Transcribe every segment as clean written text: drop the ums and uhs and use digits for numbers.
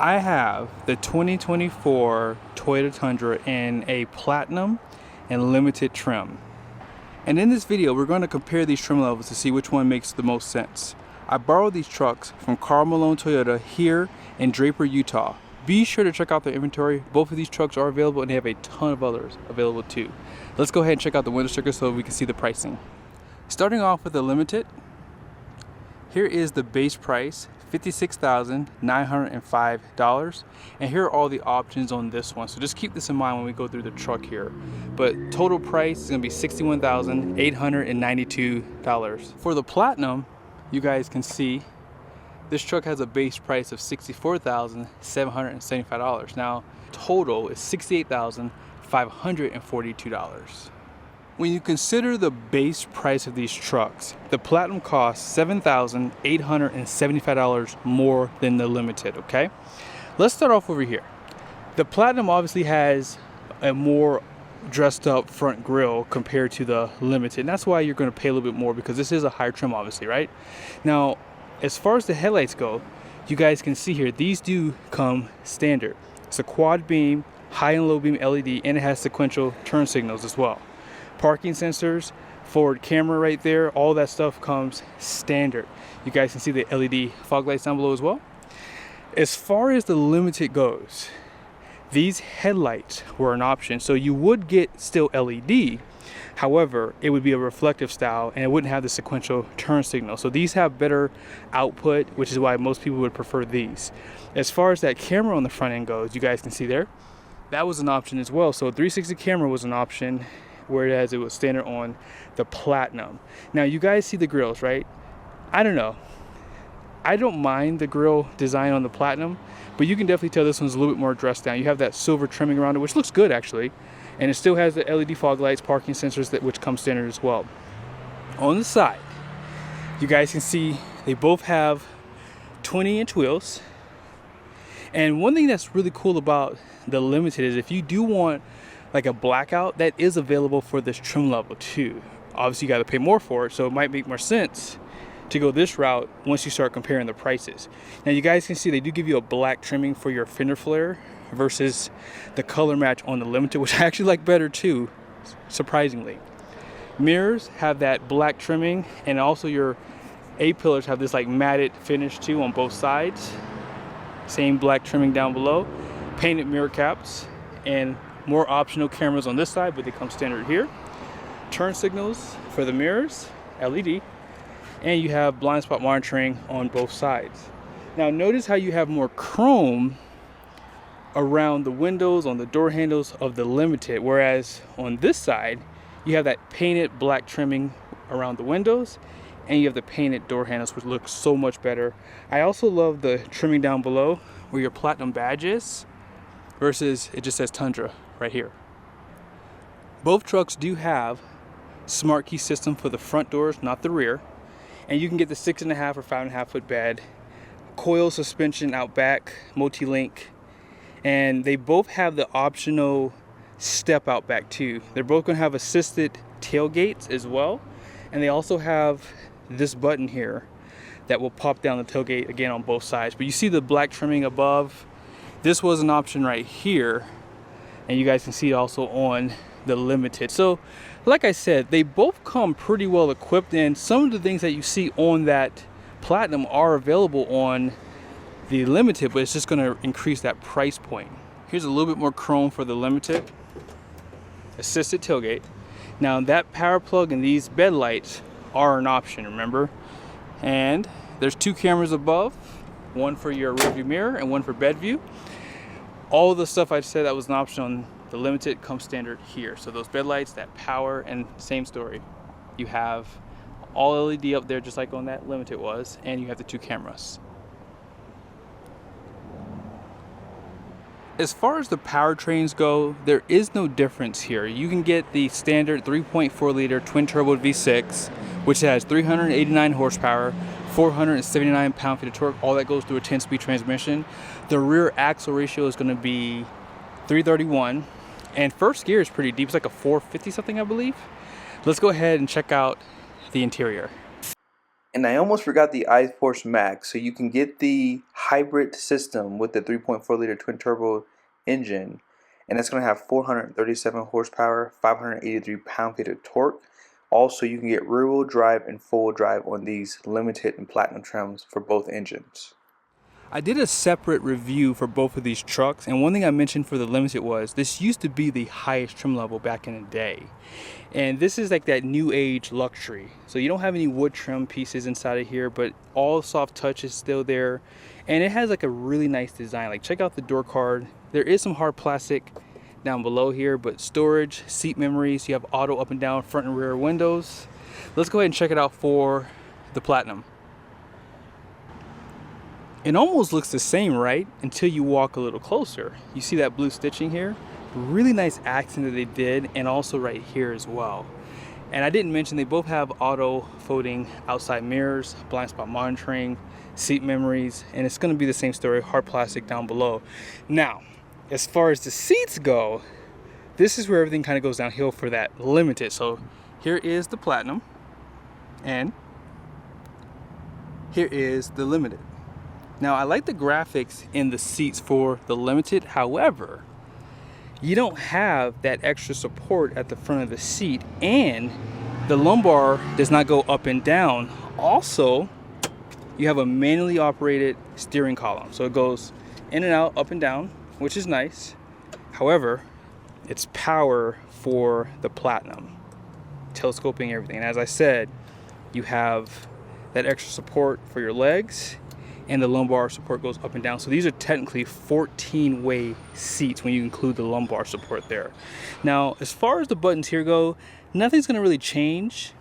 I have the 2024 Toyota Tundra in a platinum and limited trim. And in this video, we're going to compare these trim levels to see which one makes the most sense. I borrowed these trucks from Karl Malone Toyota here in Draper, Utah. Be sure to check out their inventory. Both of these trucks are available and they have a ton of others available too. Let's go ahead and check out the window sticker so we can see the pricing. Starting off with the limited, here is the base price, $56,905, and here are all the options on this one. So just keep this in mind when we go through the truck here. But total price is going to be $61,892. For the platinum, you guys can see this truck has a base price of $64,775. Now total is $68,542. When you consider the base price of these trucks, the platinum costs $7,875 more than the limited, okay? Let's start off over here. The platinum obviously has a more dressed up front grille compared to the limited, and that's why you're going to pay a little bit more, because this is a higher trim obviously, right? Now, as far as the headlights go, you guys can see here, these do come standard. It's a quad beam, high and low beam LED, and it has sequential turn signals as well. Parking sensors, forward camera right there, all that stuff comes standard. You guys can see the LED fog lights down below as well. As far as the limited goes, these headlights were an option. So you would get still LED, however, it would be a reflective style and it wouldn't have the sequential turn signal. So these have better output, which is why most people would prefer these. As far as that camera on the front end goes, you guys can see there, that was an option as well. So a 360 camera was an option, whereas it was standard on the platinum. Now you guys see the grills, right? I don't know. I don't mind the grill design on the platinum, but you can definitely tell this one's a little bit more dressed down. You have that silver trimming around it, which looks good actually. And it still has the LED fog lights, parking sensors, which come standard as well. On the side, you guys can see they both have 20-inch wheels. And one thing that's really cool about the limited is if you do want like a blackout, that is available for this trim level too. Obviously you got to pay more for it, so it might make more sense to go this route once you start comparing the prices. Now you guys can see they do give you a black trimming for your fender flare versus the color match on the limited, which I actually like better too, surprisingly. Mirrors have that black trimming, and also your A-pillars have this like matted finish too on both sides. Same black trimming down below. Painted mirror caps and more optional cameras on this side, but they come standard here. Turn signals for the mirrors, LED, and you have blind spot monitoring on both sides. Now notice how you have more chrome around the windows, on the door handles of the limited, whereas on this side you have that painted black trimming around the windows, and you have the painted door handles, which looks so much better. I also love the trimming down below where your platinum badge is versus it just says Tundra right here. Both trucks do have smart key system for the front doors, not the rear, and you can get the 6.5 or 5.5 foot bed, coil suspension out back, multi-link, and they both have the optional step out back too. They're both going to have assisted tailgates as well, and they also have this button here that will pop down the tailgate again on both sides. But you see the black trimming above. This was an option right here, and you guys can see it also on the limited. So like I said, they both come pretty well equipped, and some of the things that you see on that platinum are available on the limited, but it's just going to increase that price point. Here's a little bit more chrome for the limited. Assisted tailgate. Now that power plug and these bed lights are an option, remember? And there's two cameras above, one for your rear view mirror and one for bed view. All of the stuff I said that was an option on the limited comes standard here. So those bed lights, that power, and same story. You have all LED up there just like on that limited was, and you have the two cameras. As far as the powertrains go, there is no difference here. You can get the standard 3.4 liter twin turbo V6, which has 389 horsepower, 479 pound-feet of torque. All that goes through a 10-speed transmission. The rear axle ratio is going to be 331, and first gear is pretty deep. It's like a 450 something, I believe. Let's go ahead and check out the interior. And I almost forgot the iForce Max. So you can get the hybrid system with the 3.4 liter twin turbo engine, and it's going to have 437 horsepower, 583 pound-feet of torque. Also, you can get rear-wheel drive and full drive on these limited and platinum trims for both engines. I did a separate review for both of these trucks, and one thing I mentioned for the limited was this used to be the highest trim level back in the day, and this is like that new age luxury. So you don't have any wood trim pieces inside of here, but all soft touch is still there, and it has like a really nice design. Like, check out the door card. There is some hard plastic down below here, but storage, seat memories, you have auto up and down front and rear windows. Let's go ahead and check it out for the platinum. It almost looks the same, right? Until you walk a little closer. You see that blue stitching here? Really nice accent that they did, and also right here as well. And I didn't mention they both have auto folding outside mirrors, blind spot monitoring, seat memories, and it's going to be the same story, hard plastic down below. Now, as far as the seats go, this is where everything kind of goes downhill for that limited. So here is the platinum, and here is the limited. Now, I like the graphics in the seats for the limited. However, you don't have that extra support at the front of the seat, and the lumbar does not go up and down. Also, you have a manually operated steering column, so it goes in and out, up and down, which is nice. However, it's power for the platinum, telescoping everything. And as I said, you have that extra support for your legs, and the lumbar support goes up and down. So these are technically 14-way seats when you include the lumbar support there. Now, as far as the buttons here go, nothing's gonna really change,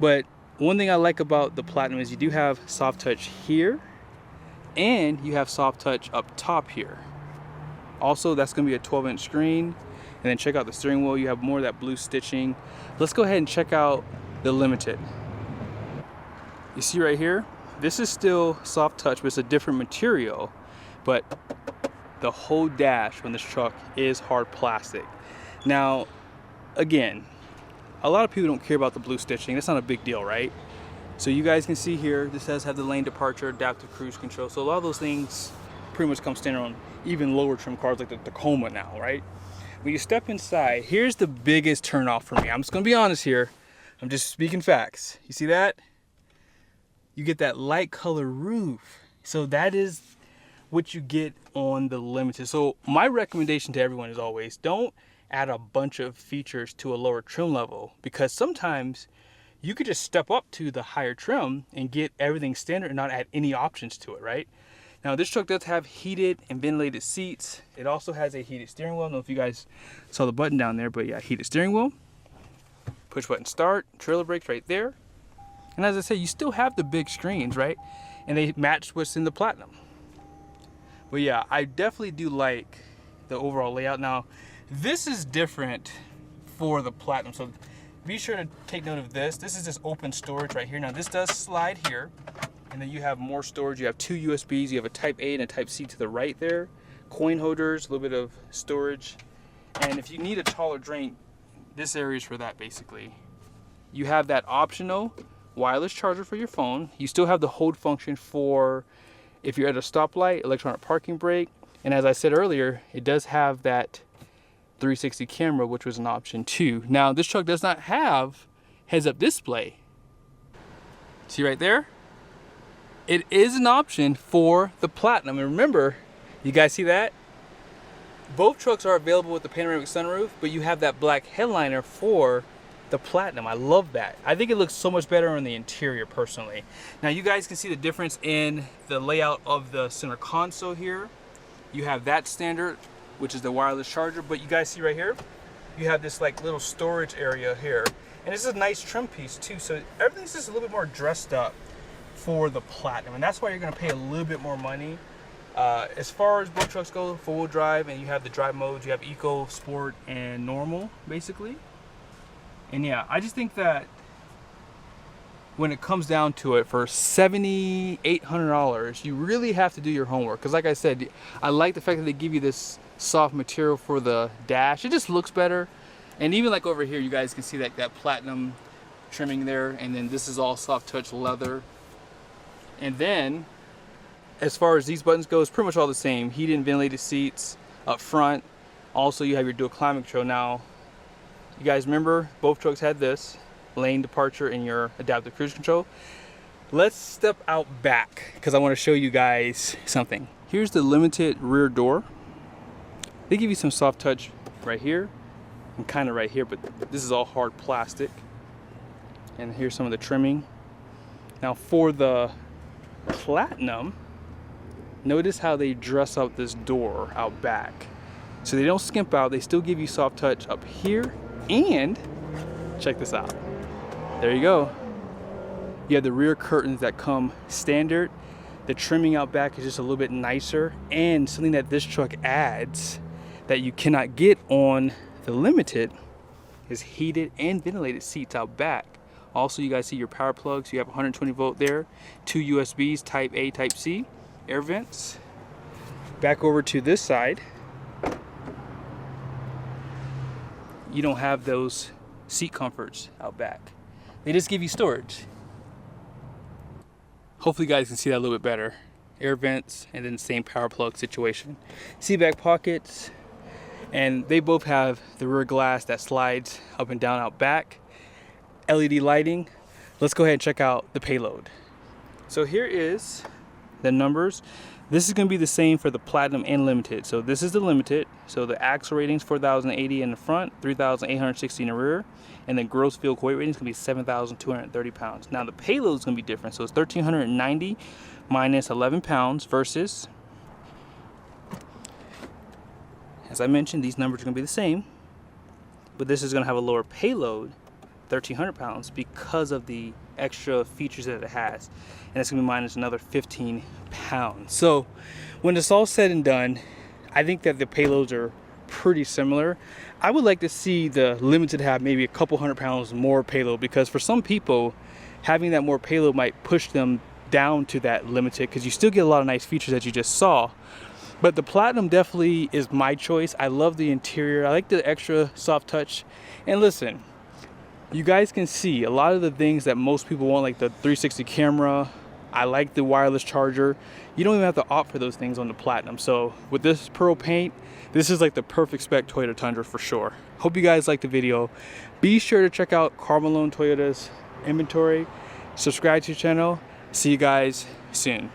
but one thing I like about the platinum is you do have soft touch here, and you have soft touch up top here. Also, that's gonna be a 12-inch screen. And then check out the steering wheel, you have more of that blue stitching. Let's go ahead and check out the limited. You see right here, this is still soft touch, but it's a different material. But the whole dash on this truck is hard plastic. Now, again, a lot of people don't care about the blue stitching. That's not a big deal, right? So you guys can see here, this does have the lane departure, adaptive cruise control. So a lot of those things pretty much come standard on even lower trim cars like the Tacoma now, right? When you step inside, here's the biggest turnoff for me. I'm just gonna be honest here. I'm just speaking facts. You see that? You get that light color roof. So that is what you get on the limited. So my recommendation to everyone is always don't add a bunch of features to a lower trim level, because sometimes you could just step up to the higher trim and get everything standard and not add any options to it, right? Now, this truck does have heated and ventilated seats. It also has a heated steering wheel. I don't know if you guys saw the button down there, but yeah, heated steering wheel. Push button start, trailer brakes right there. And as I say, you still have the big screens, right? And they match what's in the platinum. But yeah, I definitely do like the overall layout. Now, this is different for the platinum, so be sure to take note of this. This is just open storage right here. Now, this does slide here, and then you have more storage. You have two USBs. You have a Type A and a Type C to the right there. Coin holders, a little bit of storage. And if you need a taller drink, this area is for that, basically. You have that optional wireless charger for your phone. You still have the hold function for if you're at a stoplight, electronic parking brake. And as I said earlier, it does have that 360 camera, which was an option too. Now, this truck does not have heads-up display. See right there? It is an option for the platinum. And remember, you guys see that? Both trucks are available with the panoramic sunroof, but you have that black headliner for the platinum. I love that. I think it looks so much better on the interior personally. Now, you guys can see the difference in the layout of the center console here. You have that standard, which is the wireless charger, but you guys see right here, you have this like little storage area here. And this is a nice trim piece too, so everything's just a little bit more dressed up for the platinum, and that's why you're gonna pay a little bit more money. As far as both trucks go, four-wheel drive, and you have the drive modes, you have Eco, Sport, and Normal, basically. And yeah, I just think that when it comes down to it, for $7,800, you really have to do your homework. Because like I said, I like the fact that they give you this soft material for the dash. It just looks better. And even like over here, you guys can see that platinum trimming there, and then this is all soft touch leather. And then as far as these buttons go, it's pretty much all the same. Heated and ventilated seats up front. Also, you have your dual climate control. Now, you guys remember both trucks had this lane departure and your adaptive cruise control. Let's step out back because I want to show you guys something. Here's the limited rear door. They give you some soft touch right here and kind of right here, but this is all hard plastic. And here's some of the trimming. Now for the Platinum, notice how they dress up this door out back. So they don't skimp out, they still give you soft touch up here, and check this out. There you go. You have the rear curtains that come standard. The trimming out back is just a little bit nicer, and something that this truck adds that you cannot get on the Limited is heated and ventilated seats out back. Also, you guys see your power plugs. You have 120 volt there, 2 USBs, type A, type C, air vents. Back over to this side, you don't have those seat comforts out back. They just give you storage. Hopefully you guys can see that a little bit better. Air vents and then same power plug situation. Seat back pockets, and they both have the rear glass that slides up and down out back. LED lighting. Let's go ahead and check out the Payload. So here is the numbers. This is going to be the same for the Platinum and Limited. So this is the Limited. So the axle rating's 4,080 in the front, 3,860 in the rear, and then gross vehicle weight rating is going to be 7,230 pounds. Now the Payload is going to be different. So it's 1,390 minus 11 pounds versus, as I mentioned, these numbers are going to be the same, but this is going to have a lower payload, 1,300 pounds, because of the extra features that it has, and it's going to be minus another 15 pounds. So when it's all said and done, I think that the payloads are pretty similar. I would like to see the Limited have maybe a couple 100 pounds more payload, because for some people having that more payload might push them down to that Limited, because you still get a lot of nice features that you just saw. But the Platinum definitely is my choice. I love the interior. I like the extra soft touch. And listen, you guys can see a lot of the things that most people want, like the 360 camera. I like the wireless charger. You don't even have to opt for those things on the Platinum. So with this pearl paint, this is like the perfect spec Toyota Tundra for sure. Hope you guys liked the video. Be sure to check out Karl Malone Toyota's inventory. Subscribe to the channel. See you guys soon.